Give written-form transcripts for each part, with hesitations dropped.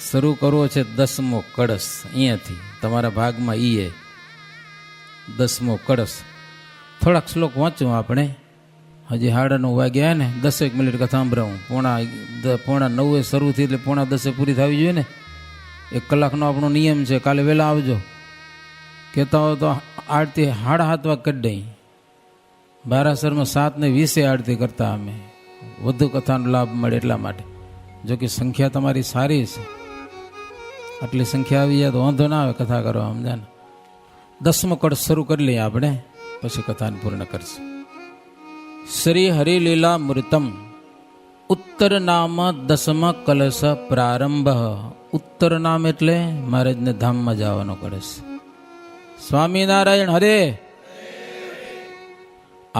શરૂ કરવો છે 10મો કળશ. અહીંયાથી તમારા ભાગમાં ઈ 10મો કળશ. થોડાક શ્લોક વાંચું આપણે. હજી 9:30 વાગ્યા ને, 10 મિનિટ કથા સાંભળાવું. 9:45 શરૂ થઈ એટલે 9:10 પૂરી થવી જોઈએ ને. 1 કલાકનો આપણો નિયમ છે. કાલે વહેલા આવજો. કહેતા હોય તો આરતી 7:30 વાગે કરી દઈ. બારાસરમાં 7:20 આરતી કરતા અમે. વધુ કથાનો લાભ મળે એટલા માટે. જો કે સંખ્યા તમારી સારી છે, આટલી સંખ્યા આવી જાય તો વાંધો ના આવે કથા કરવા. સમજા ને. 10મો કળશ શરૂ કરી લઈએ આપણે, પછી કથાને પૂર્ણ કરશું. શ્રી હરિલીલા મૃતમ ઉત્તર નામ 10મા કલશ પ્રારંભ. ઉત્તર નામ એટલે મહારાજને ધામમાં જવાનો કળશ. સ્વામિનારાયણ હરે.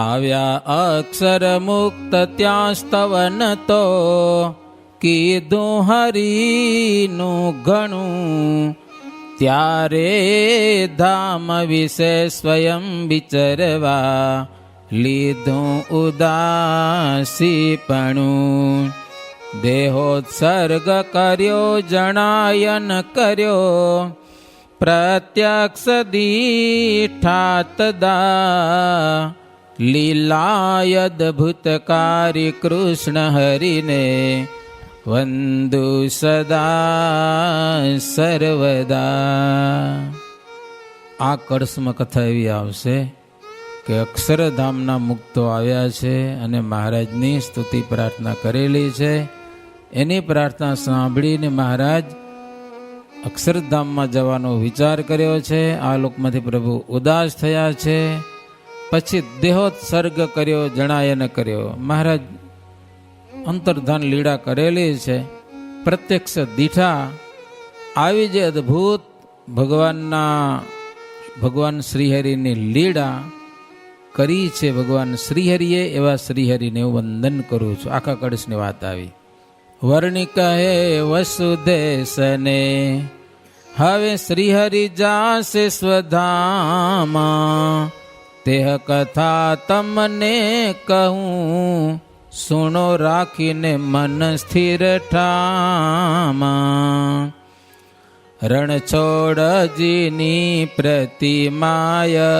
આવ્યા અક્ષર મુક્ત ત્યાં સ્તવન તો કીધું હરિનું ઘણું. ત્યારે ધામ વિશે સ્વયં વિચરવા લીધું ઉદાસીપણું. દેહોત્સર્ગ કર્યો જણાયન કર્યો પ્રત્યક્ષ દીઠાતદા. લીલાયદભૂતકારી કૃષ્ણ હરિને વંદુ સદા સર્વદા. આ કળશમાં કથા એવી આવશે કે અક્ષરધામના મુક્તો આવ્યા છે અને મહારાજની સ્તુતિ પ્રાર્થના કરેલી છે. એની પ્રાર્થના સાંભળીને મહારાજ અક્ષરધામમાં જવાનો વિચાર કર્યો છે. આ લોકમાંથી પ્રભુ ઉદાસ થયા છે. પછી દેહોત્સર્ગ કર્યો જણાય ન કર્યો. મહારાજ અંતર્ધાન લીલા કરેલી છે. પ્રત્યક્ષ દીઠા આવી જે અદ્ભુત ભગવાન શ્રીહરિની લીલા કરી છે ભગવાન શ્રીહરિએ, એવા શ્રીહરિને હું વંદન કરું છું. આખા કળશની વાત આવી. વર્ણિ કહે વસુદેશને હવે શ્રીહરિ જાસે સ્વધામા. તેહ કથા તમને કહું સુણો રાખીને મન સ્થિર ઠામા. રણછોડજીની પ્રતિમાય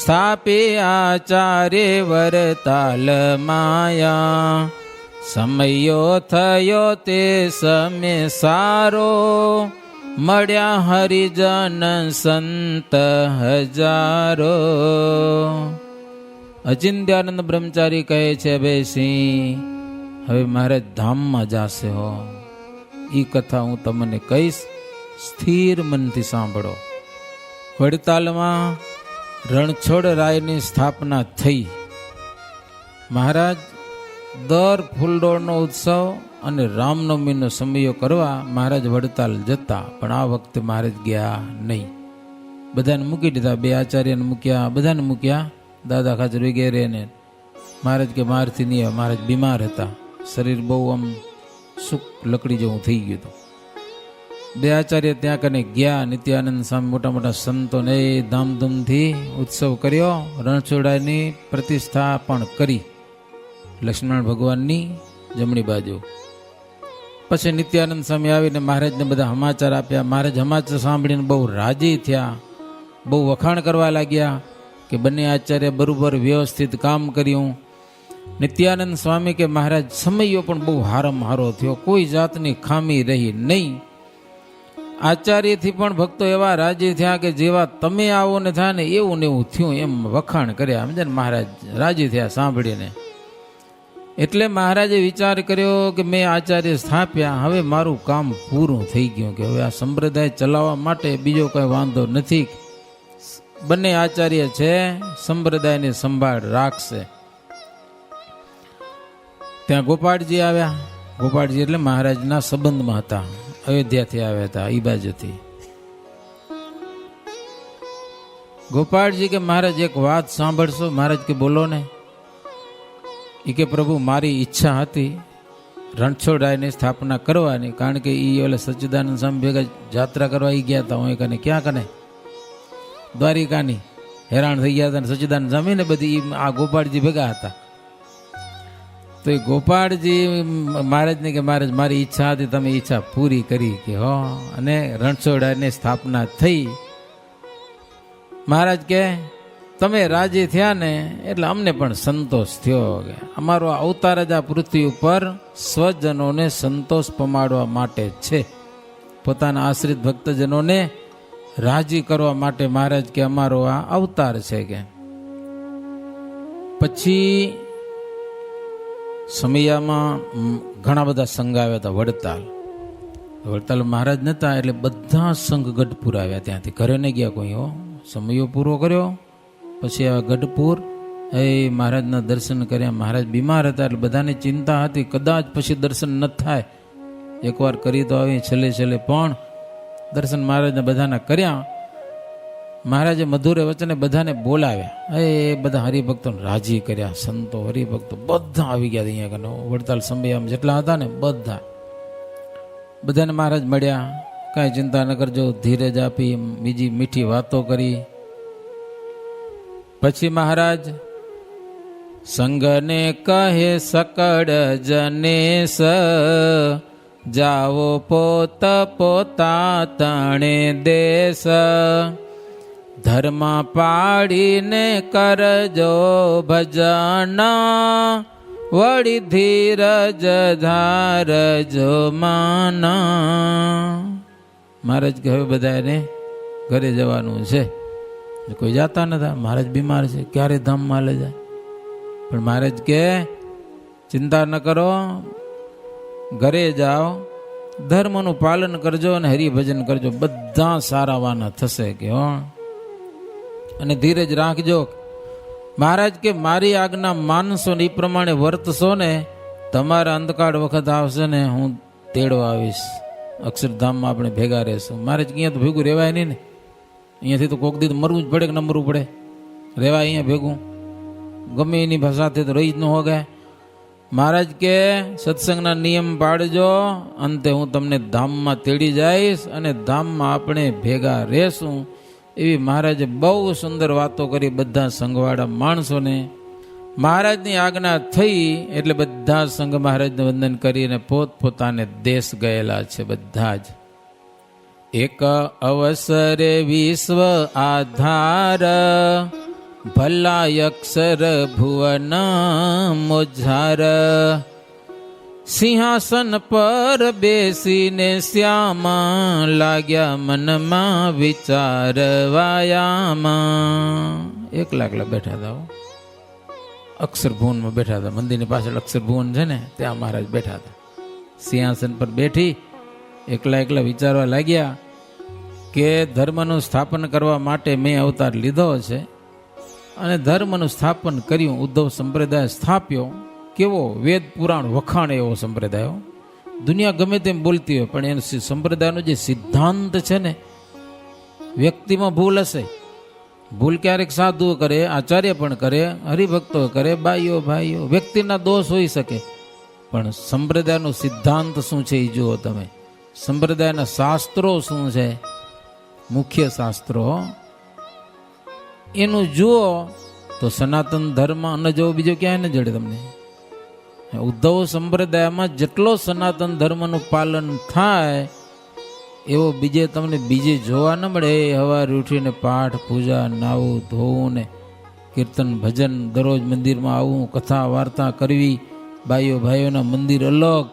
સ્થાપી આચાર્ય વરતાલ માયા. સમયો થયો તે સમય સારો મળ્યા હરિજન સંત હજારો. અચિંત્યાનંદ બ્રહ્મચારી કહે છે અભયસિંહ હવે મહારાજ ધામમાં જાશે હો. એ કથા હું તમને કહીશ, સ્થિર મનથી સાંભળો. વડતાલમાં રણછોડરાયની સ્થાપના થઈ. મહારાજ દર ફૂલડોળનો ઉત્સવ અને રામનવમીનો સમયો કરવા મહારાજ વડતાલ જતા, પણ આ વખતે મહારાજ ગયા નહીં. બધાને મૂકી દીધા. 2 આચાર્યને મૂક્યા, બધાને મૂક્યા, દાદા ખાચર વગેરેને. મહારાજ કે મારથી નહીં આવે. મહારાજ બીમાર હતા, શરીર બહુ આમ સુખ લકડી જેવું થઈ ગયું હતું. 2 આચાર્ય ત્યાં કને ગયા. નિત્યાનંદ સ્વામી મોટા મોટા સંતોને ધામધૂમથી ઉત્સવ કર્યો. રણછોડાની પ્રતિષ્ઠા પણ કરી લક્ષ્મણ ભગવાનની જમણી બાજુ. પછી નિત્યાનંદ સ્વામી આવીને મહારાજને બધા સમાચાર આપ્યા. મહારાજ સમાચાર સાંભળીને બહુ રાજી થયા, બહુ વખાણ કરવા લાગ્યા કે બંને આચાર્ય બરોબર વ્યવસ્થિત કામ કર્યું. નિત્યાનંદ સ્વામી કે મહારાજ સમયો પણ બહુ હારામાં હારો થયો, કોઈ જાતની ખામી રહી નહીં. આચાર્યથી પણ ભક્તો એવા રાજી થયા કે જેવા તમે આવો ને થાય ને એવું ને એવું થયું, એમ વખાણ કર્યા. સમજે ને, મહારાજ રાજી થયા સાંભળીને. એટલે મહારાજે વિચાર કર્યો કે મેં આચાર્ય સ્થાપ્યા, હવે મારું કામ પૂરું થઈ ગયું, કે હવે આ સંપ્રદાય ચલાવવા માટે બીજો કોઈ વાંધો નથી. બંને આચાર્ય છે, સંપ્રદાયની સંભાળ રાખશે. ત્યાં ગોપાળજી આવ્યા. ગોપાળજી એટલે મહારાજના સંબંધમાં હતા, અયોધ્યાથી આવ્યા હતા એ બાજુથી. ગોપાળજી કે મહારાજ એક વાત સાંભળશો? મહારાજ કે બોલો ને. એ કે પ્રભુ મારી ઈચ્છા હતી રણછોડરાયની સ્થાપના કરવાની, કારણ કે એ ઓલે સચ્ચિદાનંદ સ્વામી ભેગા જાત્રા કરવા એ ગયા હતા. હું કને ક્યાં કને દ્વારિકાની હેરાન થઈ ગયા હતા. સચ્ચિદાનંદ સ્વામી ને બધી આ ગોપાળજી ભેગા હતા. તો એ ગોપાળજી મહારાજને કે મહારાજ મારી ઈચ્છા હતી, તમે ઈચ્છા પૂરી કરી કે હો. અને રણછોડની સ્થાપના થઈ. મહારાજ કે તમે રાજી થયા ને એટલે અમને પણ સંતોષ થયો કે અમારો અવતાર જ આ પૃથ્વી ઉપર સ્વજનોને સંતોષ પમાડવા માટે છે, પોતાના આશ્રિત ભક્તજનોને રાજી કરવા માટે મહારાજ કે અમારો આ અવતાર છે કે. પછી સમયામાં ઘણા બધા સંઘ આવ્યા હતા. વડતાલ મહારાજ નતા એટલે બધા સંઘ ગઢપુર આવ્યા. ત્યાંથી ઘરે નહીં ગયા કોઈ. સમયો પૂરો કર્યો પછી આ ગઢપુર એ મહારાજના દર્શન કર્યા. મહારાજ બીમાર હતા એટલે બધાની ચિંતા હતી કદાચ પછી દર્શન ન થાય. એકવાર કરી તો આવી છેલ્લે પણ દર્શન મહારાજને બધાના કર્યા. મહારાજે મધુરે વચને બધાને બોલાવ્યા. એ બધા હરિભક્તોને રાજી કર્યા. સંતો હરિભક્તો બધા આવી ગયા અહીંયા કનો. વડતાલ સંબૈયામાં જેટલા હતા ને બધાને મહારાજ મળ્યા. કાંઈ ચિંતા ન કરજો, ધીરજ આપી, બીજી મીઠી વાતો કરી. પછી મહારાજ સંગને કહે સકળ જનેશ, જાવો પોત પોતા તણે દેશ, ધર્મ પાડીને કરજો ભજના, વળી ધીરજ ધારજો માના. મહારાજ કહે બધાને ઘરે જવાનું છે. કોઈ જાતા નતા. મહારાજ બીમાર છે, ક્યારે ધામમાં લઈ જાય. પણ મહારાજ કે ચિંતા ન કરો, ઘરે જાઓ, ધર્મનું પાલન કરજો અને હરિભજન કરજો, બધા સારાવાના થશે કે હો. અને ધીરજ રાખજો. મહારાજ કે મારી આજ્ઞા માનશો ને એ પ્રમાણે વર્તશો ને, તમારા અંતકાળ વખત આવશે ને હું તેડવા આવીશ. અક્ષરધામમાં આપણે ભેગા રહેશું. મહારાજ કે અહીંયા તો ભેગું રહેવાય નહીં ને. અહીંયાથી તો કોક દી મરવું જ પડે કે ન મરવું પડે. રહેવાય અહીંયા ભેગું? ગમે એની ભાષાથી તો રહી જ ન હોગે. મહારાજ કે સત્સંગના નિયમ પાડજો, અંતે હું તમને ધામમાં તેડી જઈશ અને ધામમાં આપણે ભેગા રહેશું. એવી મહારાજે બહુ સુંદર વાતો કરી બધા સંઘવાળા માણસોને. મહારાજની આજ્ઞા થઈ એટલે બધા સંઘ મહારાજને વંદન કરીને પોતપોતાને દેશ ગયેલા છે બધા જ. એક અવસરે વિશ્વ આધાર, ભલા અક્ષર ભુવન મોજાર, સિંહાસન પર બેસીને શ્યામા, લાગ્યા મનમાં વિચારવાયામાં. એકલા બેઠા હતા. અક્ષરભુવનમાં બેઠા હતા. મંદિરની પાછળ અક્ષરભુવન છે ને, ત્યાં મહારાજ બેઠા હતા. સિંહાસન પર બેઠી એકલા વિચારવા લાગ્યા કે ધર્મનું સ્થાપન કરવા માટે મેં અવતાર લીધો છે અને ધર્મનું સ્થાપન કર્યું. ઉદ્ધવ સંપ્રદાય સ્થાપ્યો. કેવો વેદ પુરાણ વખાણે એવો સંપ્રદાય. દુનિયા ગમે તેમ બોલતી હોય પણ એનો સંપ્રદાયનો જે સિદ્ધાંત છે ને, વ્યક્તિમાં ભૂલ હશે. ભૂલ ક્યારેક સાધુઓ કરે, આચાર્ય પણ કરે, હરિભક્તો કરે, ભાઈઓ વ્યક્તિના દોષ હોઈ શકે. પણ સંપ્રદાયનો સિદ્ધાંત શું છે એ જુઓ તમે. સંપ્રદાયના શાસ્ત્રો શું છે, મુખ્ય શાસ્ત્રો એનું જુઓ તો સનાતન ધર્મ અને જો બીજો ક્યાંય ન જડે તમને. ઉદ્ધવ સંપ્રદાયમાં જેટલો સનાતન ધર્મનું પાલન થાય એવો તમને બીજે જોવા ન મળે. સવારે ઉઠીને પાઠ પૂજા, નાવું ધોવું ને કીર્તન ભજન, દરરોજ મંદિરમાં આવવું, કથા વાર્તા કરવી, ભાઈઓના મંદિર અલગ.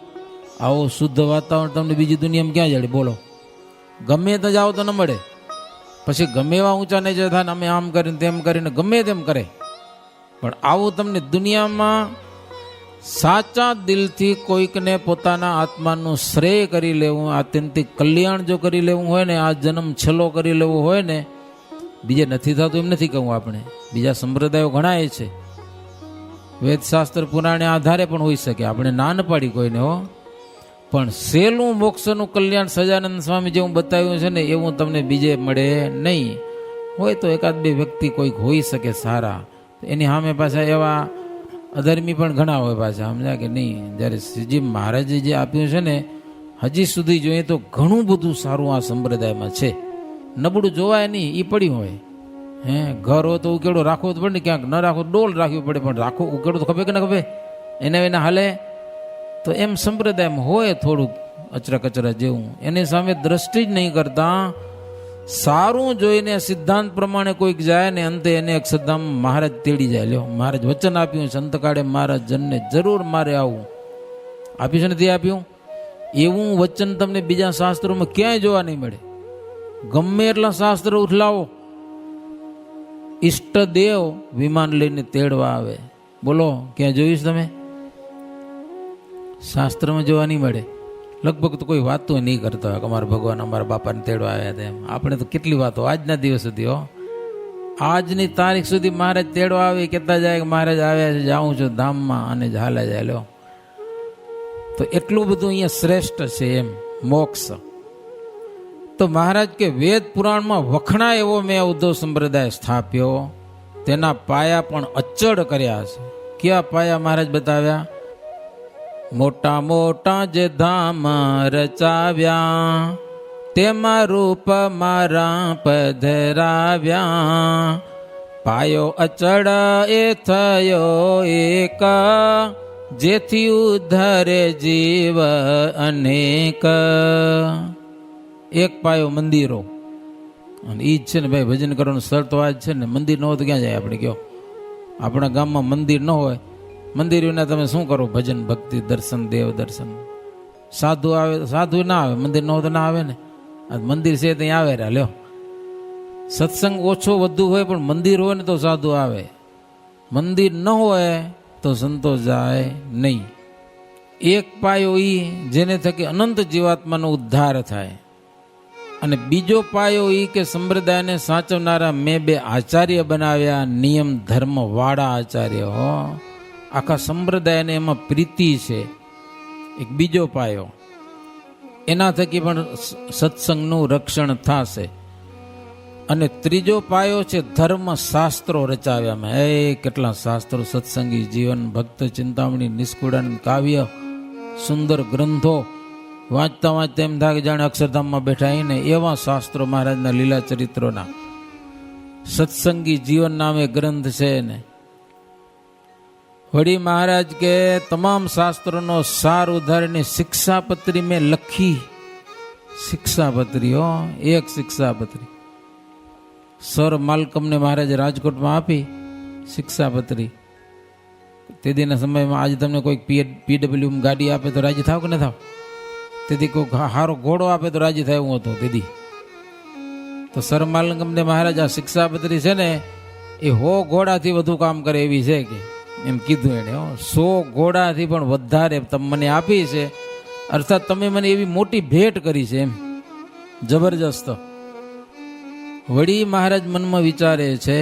આવો શુદ્ધ વાતાવરણ તમને બીજી દુનિયામાં ક્યાં જડે બોલો? ગમે તો જાઓ તો ન મળે. પછી ગમે એવા ઊંચા નહીં જતા ને અમે આમ કરીને તેમ કરીને ગમે તેમ કરે, પણ આવું તમને દુનિયામાં સાચા દિલથી કોઈકને પોતાના આત્માનું શ્રેય કરી લેવું, આત્યંતિક કલ્યાણ જો કરી લેવું હોય ને, આ જન્મ છેલ્લો કરી લેવો હોય ને, બીજે નથી થતું એમ નથી કહું. આપણે બીજા સંપ્રદાયો ઘણા છે, વેદશાસ્ત્ર પુરાણે આધારે પણ હોઈ શકે. આપણે ના ન પાડી કોઈને હો, પણ સહેલું મોક્ષનું કલ્યાણ સજાનંદ સ્વામી જેવું બતાવ્યું છે ને એવું તમને બીજે મળે નહીં. હોય તો એકાદ બે વ્યક્તિ કોઈક હોઈ શકે સારા, એની સામે પાછા એવા અધર્મી પણ ઘણા હોય પાછા, સમજ્યા કે નહીં? જ્યારે શ્રીજી મહારાજે જે આપ્યું છે ને, હજી સુધી જોઈએ તો ઘણું બધું સારું આ સંપ્રદાયમાં છે. નબળું જોવાય નહીં, એ પડ્યું હોય. ઘર હોય તો ઉકેડો રાખવો જ પડે ને, ક્યાંક ન રાખવો ડોલ રાખવી પડે, પણ રાખવો ઉકેડો તો ખપે કે ના ખપે? એના વિના હાલે? તો એમ સંપ્રદાયમાં હોય થોડુંક અચરા કચરા જેવું, એની સામે દ્રષ્ટિ જ નહીં કરતા. સારું જોઈને સિદ્ધાંત પ્રમાણે કોઈક જાય ને અંતે એને અક્ષરધામ મહારાજ તેડી જાય. લ્યો, મહારાજ વચન આપ્યું સંતકાળે મહારાજ જનને જરૂર મારે આવું. આપ્યું છે નથી આપ્યું? એવું વચન તમને બીજા શાસ્ત્રોમાં ક્યાંય જોવા નહીં મળે. ગમે એટલા શાસ્ત્રો ઉઠલાવો, ઈષ્ટદેવ વિમાન લઈને તેડવા આવે. બોલો, ક્યાં જોઈશ તમે? શાસ્ત્રમાં જોવા નહીં મળે. લગભગ તો કોઈ વાતો નહીં કરતા હોય કે અમારા ભગવાન અમારા બાપાને તેડવા આવ્યા હતા. એમ આપણે તો કેટલી વાતો આજના દિવસ સુધી, હો, આજની તારીખ સુધી મહારાજ તેડવા આવે, કહેતા જાય કે મહારાજ આવ્યા છે, જાઉં છું ધામમાં, અને હાલે જાય. લો, તો એટલું બધું અહીંયા શ્રેષ્ઠ છે એમ મોક્ષ. તો મહારાજ કે વેદ પુરાણમાં વખણા એવો મેં ઉદ્ધવ સંપ્રદાય સ્થાપ્યો, તેના પાયા પણ અચળ કર્યા છે. ક્યાં પાયા મહારાજ બતાવ્યા? મોટા મોટા જે ધામ રચાવ્યા, તેમાં રૂપ મારા પધરાવ્યા. પાયો અચળ એ થયો એક, જેથી ઉદ્ધરે જીવ અનેક. એક પાયો મંદિરો, અને ઈ જ છે ને ભાઈ ભજન કરવાનું સ્થળ તો આ જ છે ને. મંદિર ન હોય તો ક્યાં જાય આપણે? કયો, આપણા ગામમાં મંદિર ન હોય, મંદિર વિના તમે શું કરો? ભજન, ભક્તિ, દર્શન, દેવ દર્શન. સાધુ આવે, સાધુ ના આવે, મંદિર ન હોય તો ના આવે ને. આ મંદિર છે ત્યાં આવે રહ્યા. લ્યો, સત્સંગ ઓછો વધુ હોય પણ મંદિર હોય ને તો સાધુ આવે. મંદિર ન હોય તો સંતો જાય નહીં. એક પાયો ઈ જેને થકી અનંત જીવાત્માનો ઉદ્ધાર થાય, અને બીજો પાયો ઈ કે સંપ્રદાયને સાચવનારા મેં બે આચાર્ય બનાવ્યા, નિયમ ધર્મ વાળા આચાર્ય. હો, આખા સંપ્રદાયને એમાં પ્રીતિ છે. એક બીજો પાયો, એના થકી પણ સત્સંગનું રક્ષણ થશે. અને ત્રીજો પાયો છે ધર્મ શાસ્ત્રો રચાવ્યા. મેં કેટલા શાસ્ત્રો, સત્સંગી જીવન, ભક્ત ચિંતામણી, નિષ્કુળાનંદ કાવ્ય, સુંદર ગ્રંથો વાંચતા વાંચતા એમ થાય કે જાણે અક્ષરધામમાં બેઠા ને એવા શાસ્ત્રો મહારાજના લીલા ચરિત્રોના. સત્સંગી જીવન નામે ગ્રંથ છે ને. વળી મહારાજ કે તમામ શાસ્ત્રોનો સાર ઉધારીને શિક્ષાપત્રી મેં લખી. શિક્ષાપત્રી, હો, એક શિક્ષાપત્રી સર માલકમને મહારાજે રાજકોટમાં આપી. શિક્ષાપત્રી તેદીના સમયમાં આજે તમને કોઈ પીડબ્લ્યુ ગાડી આપે તો રાજી થાવ કે ન થાવ? તેથી કોઈ સારો ઘોડો આપે તો રાજી થાય એવું હતું તેથી. તો સર માલકમને મહારાજ આ શિક્ષાપત્રી છે ને એ 100 ઘોડાથી વધુ કામ કરે એવી છે કે એમ કીધું એને. 100 ઘોડાથી પણ વધારે તમે મને આપી છે, અર્થાત તમે મને એવી મોટી ભેટ કરી છે એમ. જબરજસ્ત. વળી મહારાજ મનમાં વિચારે છે,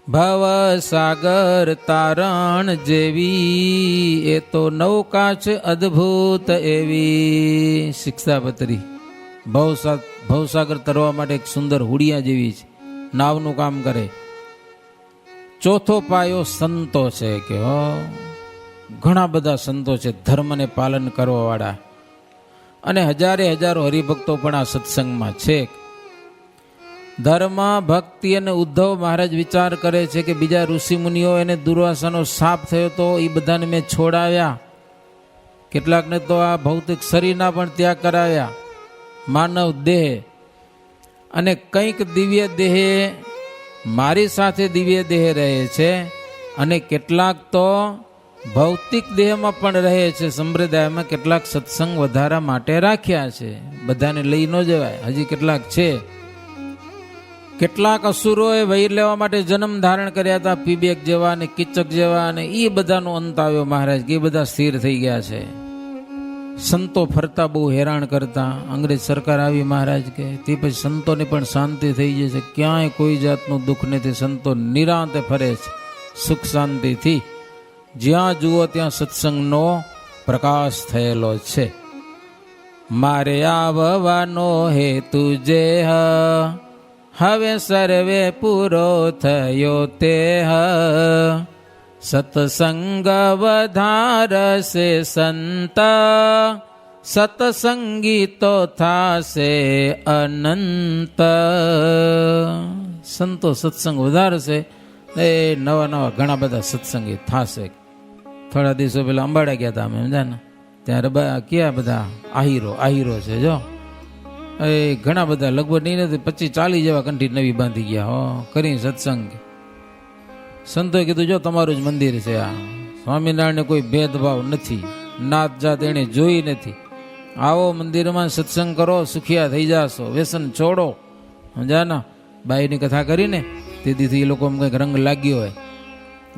ભવ સાગર તારણ જેવી એ તો નૌકા છે અદ્ભુત એવી. શિક્ષાપત્રી ભવસાગર તરવા માટે એક સુંદર હુડિયા જેવી છે, નાવનું કામ કરે. ચોથો પાયો સંતો છે કે ઘણા બધા સંતો છે ધર્મને પાલન કરવા વાળા, અને હજારો હરિભક્તો પણ આ સત્સંગમાં છે. ધર્મ, ભક્તિ અને ઉદ્ધવ મહારાજ વિચાર કરે છે કે બીજા ઋષિ મુનિઓ એને દુર્વાસાનો શાપ થયો તો એ બધાને મેં છોડાવ્યા, કેટલાકને તો આ ભૌતિક શરીરના પણ ત્યાગ કરાવ્યા, માનવ દેહ, અને કંઈક દિવ્ય દેહે મારી સાથે દિવ્ય દેહ રહે છે, અને કેટલાક તો ભૌતિક દેહમાં પણ રહે છે. સંપ્રદાયમાં કેટલાક સત્સંગ વધારા માટે રાખ્યા છે, બધાને લઈ ન જવાય. હજી કેટલાક છે. કેટલાક અસુરોએ વૈર લેવા માટે જન્મ ધારણ કર્યા હતા, પીબેક જેવા અને કીચક જેવા, અને એ બધાનો અંત આવ્યો મહારાજ કે એ બધા સ્થિર થઈ ગયા છે. સંતો ફરતા બહુ હેરાન કરતા, અંગ્રેજ સરકાર આવી મહારાજ કે તે પછી સંતોને પણ શાંતિ થઈ જશે, ક્યાંય કોઈ જાતનું દુઃખ નથી, સંતો નિરાંતે ફરે છે સુખ શાંતિથી. જ્યાં જુઓ ત્યાં સત્સંગનો પ્રકાશ થયેલો છે. મારે આવવાનો હેતુ જે હવે સર્વે પૂરો થયો તે સત્સંગ વધારશે સંત, સત્સંગી તો થાશે અનંત. સંતો સત્સંગ વધારશે એ નવા ઘણા બધા સત્સંગી થાશે. થોડા દિવસો પહેલા અંબાડા ગયા હતા અમે, સમજા ને? ત્યાં ક્યાં બધા આહીરો છે જો, એ ઘણા બધા લગભગ નહીં નથી 25-40 જેવા કંઠી નવી બાંધી ગયા હો કરી સત્સંગ. સંતોએ કીધું જો તમારું જ મંદિર છે આ, સ્વામિનારાયણને કોઈ ભેદભાવ નથી, નાત જાત એને જોઈ નથી. આવો મંદિરમાં સત્સંગ કરો, સુખિયા થઈ જાશો, વ્યસન છોડો, સમજા ને? બાઈની કથા કરીને તેથી એ લોકો કંઈક રંગ લાગ્યો હોય,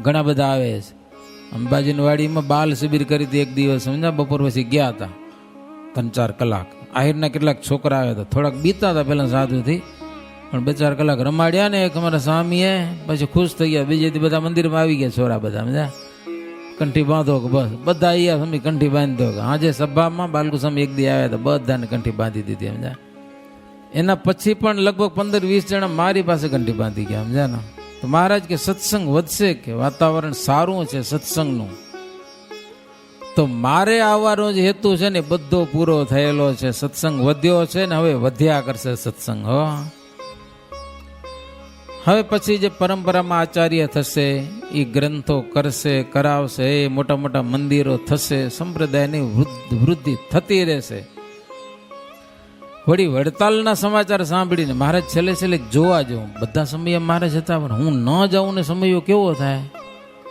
ઘણા બધા આવે છે. અંબાજીની વાડીમાં બાલ શિબિર કરી હતી એક દિવસ, સમજા? બપોર પછી ગયા હતા 3-4 કલાક. આહિરના કેટલાક છોકરા આવ્યા હતા, થોડાક બીતા હતા પહેલાં સાધુથી, પણ 2-4 કલાક રમાડ્યા ને એક અમારા સ્વામીએ, પછી ખુશ થઈ ગયા. બીજેથી બધા મંદિરમાં આવી ગયા છોરા બધા, સમજા? કંઠી બાંધો કે બસ બધા અહીંયા સ્વામી કંઠી બાંધી દો. આજે સભામાં બાલકુ સ્વામી એક દી આવ્યા હતા, બધાને કંઠી બાંધી દીધી, સમજા? એના પછી પણ લગભગ 15-20 જણા મારી પાસે કંઠી બાંધી ગયા, સમજા ને? તો મહારાજ કે સત્સંગ વધશે, કે વાતાવરણ સારું છે સત્સંગનું, તો મારે આવવાનો જે હેતુ છે ને બધો પૂરો થયેલો છે. સત્સંગ વધ્યો છે ને હવે વધ્યા કરશે સત્સંગ. હવે પછી જે પરંપરામાં આચાર્ય થશે એ ગ્રંથો કરશે, કરાવશે, એ મોટા મોટા મંદિરો થશે, સંપ્રદાયની વૃદ્ધિ થતી રહેશે. વળી વડતાલના સમાચાર સાંભળીને મહારાજ છેલ્લે જોવા જવું. બધા સમયે મહારાજ હતા, પણ હું ન જાઉં ને સમયો કેવો થાય.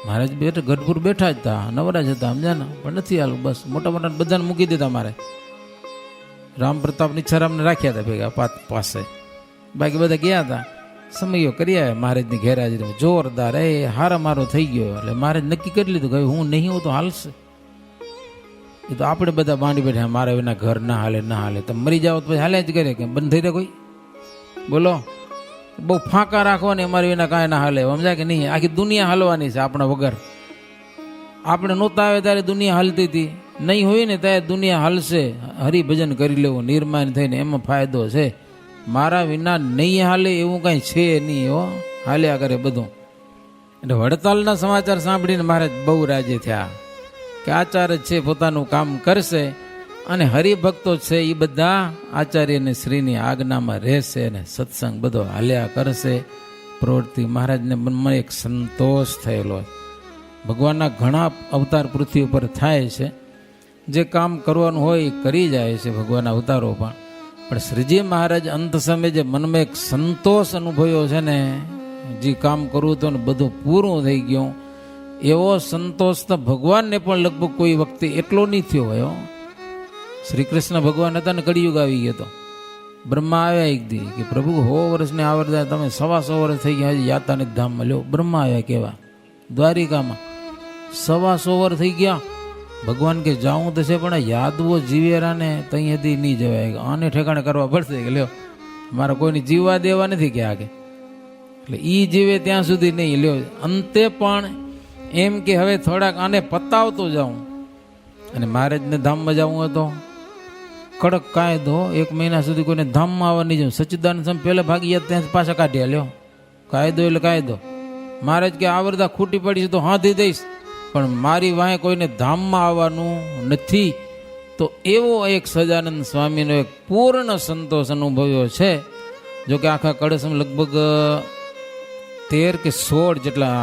મહારાજ ગઢપુર બેઠા જ હતા, નવરા જ હતા, સમજ્યા ને? પણ નથી હાલું, બસ મોટા મોટા બધાને મૂકી દીધા. મારે રામ પ્રતાપ નિચ્છારામને રાખ્યા હતા ભેગા પાસે, બાકી બધા ગયા હતા. સમયો કરી આવ્યા મહારાજની ગેરહાજરીમાં જોરદાર. એ હારા મારો થઈ ગયો એટલે મહારાજ નક્કી કરી લીધું કે હું નહીં હોઉં તો હાલશે. એ તો આપણે બધા બાંધી બેઠા, મારા વિના ઘર ના હાલે. તમે મરી જાઓ તો પછી હાલે જ કરે, કે બંધ થઈ રહે કોઈ? બોલો, બહુ ફાંકા રાખો ને અમારી વિના કાંઈ ના હાલે, સમજાય કે નહીં? આખી દુનિયા હાલવાની છે આપણા વગર. આપણે નહોતા આવે ત્યારે દુનિયા હાલતી હતી, નહીં હોય ને ત્યારે દુનિયા હાલશે. હરિભજન કરી લેવું નિર્માણ થઈને, એમાં ફાયદો છે. મારા વિના નહીં હાલે એવું કાંઈ છે નહીં, હો, હાલ્યા કરે બધું. એટલે વડતાલના સમાચાર સાંભળીને મહારાજ બહુ રાજી થયા કે આચાર્ય છે પોતાનું કામ કરશે, અને હરિભક્તો છે એ બધા આચાર્યને શ્રીની આજ્ઞામાં રહેશે અને સત્સંગ બધો હાલ્યા કરશે. પ્રવૃત્તિ મહારાજને મનમાં એક સંતોષ થયેલો. ભગવાનના ઘણા અવતાર પૃથ્વી ઉપર થાય છે, જે કામ કરવાનું હોય એ કરી જાય છે ભગવાનના અવતારો પણ શ્રીજી મહારાજ અંત સમયે જે મનમાં એક સંતોષ અનુભવ્યો છે ને, જે કામ કરવું હતું ને બધું પૂરું થઈ ગયું, એવો સંતોષ તો ભગવાનને પણ લગભગ કોઈ વખતે એટલો નહીં થયો હોય. શ્રી કૃષ્ણ ભગવાન હતા ને કળિયુગ આવી ગયો હતો. બ્રહ્મા આવ્યા એક દી કે પ્રભુ 100 વર્ષને આવરદા, તમે 125 વર્ષ થઈ ગયા હજી યાતાને ધામમાં લ્યો. બ્રહ્મા આવ્યા કેવા દ્વારિકામાં, 125 વર્ષ થઈ ગયા. ભગવાન કે જાઉં તો છે પણ યાદવો જીવેરા ને તઈ હતી નહીં જવાય, આને ઠેકાણે કરવા પડશે કે લ્યો મારે કોઈને જીવવા દેવા નથી કે આગે, એટલે ઈ જીવે ત્યાં સુધી નહીં લ્યો. અંતે પણ એમ કે હવે થોડાક આને પતાવતો જાઉં. અને મહારાજને ધામમાં જવું હતો, કડક કાયદો, 1 મહિના સુધી કોઈને ધામમાં આવવા નહીં જવું. સચ્ચિદાનંદ સ્વામી પહેલા ભાગી ગયા ત્યાં પાછા કાઢ્યા. લ્યો કાયદો એટલે કાયદો. મહારાજ કે આવરદા ખૂટી પડી છે તો હાથી દઈશ, પણ મારી વાંહે કોઈને ધામમાં આવવાનું નથી. તો એવો એક સહજાનંદ સ્વામીનો એક પૂર્ણ સંતોષ અનુભવ્યો છે. જોકે આખા કળશમાં લગભગ 13 કે 16 જેટલા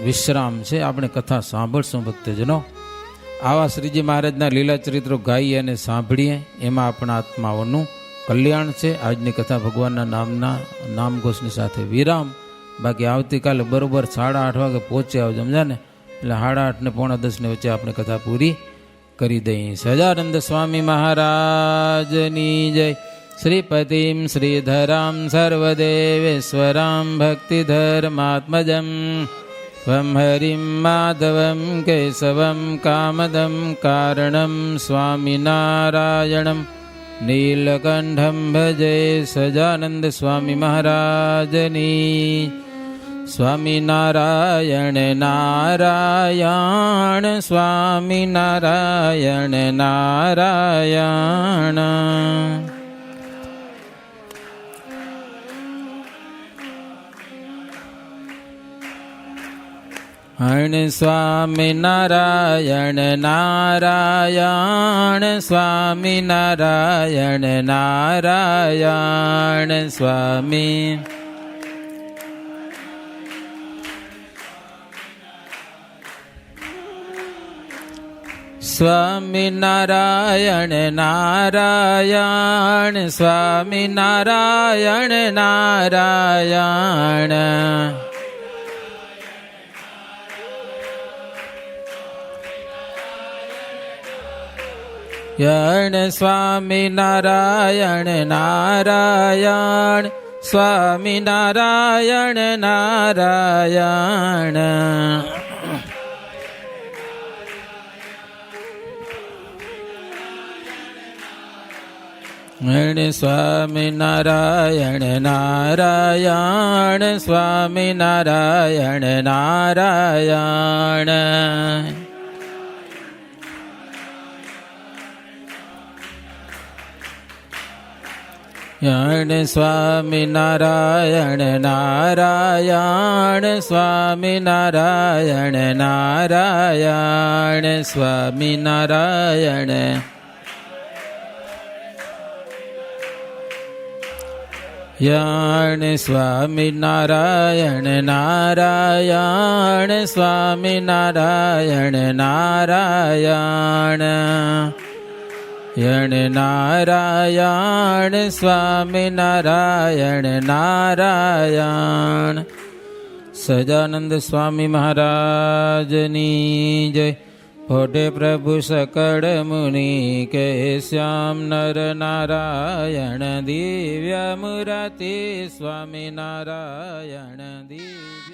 વિશ્રામ છે. આપણે કથા સાંભળશું ભક્તજનો. આવા શ્રીજી મહારાજના લીલા ચરિત્રો ગાઈએ અને સાંભળીએ, એમાં આપણા આત્માઓનું કલ્યાણ છે. આજની કથા ભગવાનના નામના નામઘોષની સાથે વિરામ. બાકી આવતીકાલે બરોબર 8:30 વાગે પહોંચી આવજો, સમજા ને? એટલે 8:30 ને 9:45 વચ્ચે આપણે કથા પૂરી કરી દઈએ. સહજાનંદ સ્વામી મહારાજની જય. શ્રીપતિમ શ્રીધરામ સર્વદેવેશ્વરામ ભક્તિધર્માત્મજમ ત્વમ હરિમ માધવમ કેશવમ કામદમ કારણમ સ્વામિનારાયણમ નીલકંઠમ ભજે. સહજાનંદ સ્વામી મહારાજની. સ્વામિનારાયણ નારાયણ, સ્વામિનારાયણ નારાયણ. સ્વામિનારાયણ નારાયણ, સ્વામિનારાયણ નારાયણ. સ્વામી સ્વામી નારાયણ નારાયણ સ્વામી નારાયણ નારાયણ સ્વામી નારાયણ નારાયણ સ્વામી નારાયણ નારાયણ સ્વામી નારાયણ નારાયણ સ્વામી નારાયણ નારાયણ સ્વામી નારાયણ નારાયણ સ્વામી નારાયણ નારાયણ સ્વામી નારાયણ સ્વામી નારાયણ નારાયણ સ્વામી નારાયણ નારાયણ નારાયણ સ્વામી નારાયણ નારાયણ સહજાનંદ સ્વામી મહારાજની જય. ભોડે પ્રભુ સકળ મુનિ કે શ્યામ નર નારાયણ દિવ્ય મુરાતી સ્વામી નારાયણ દિવ્ય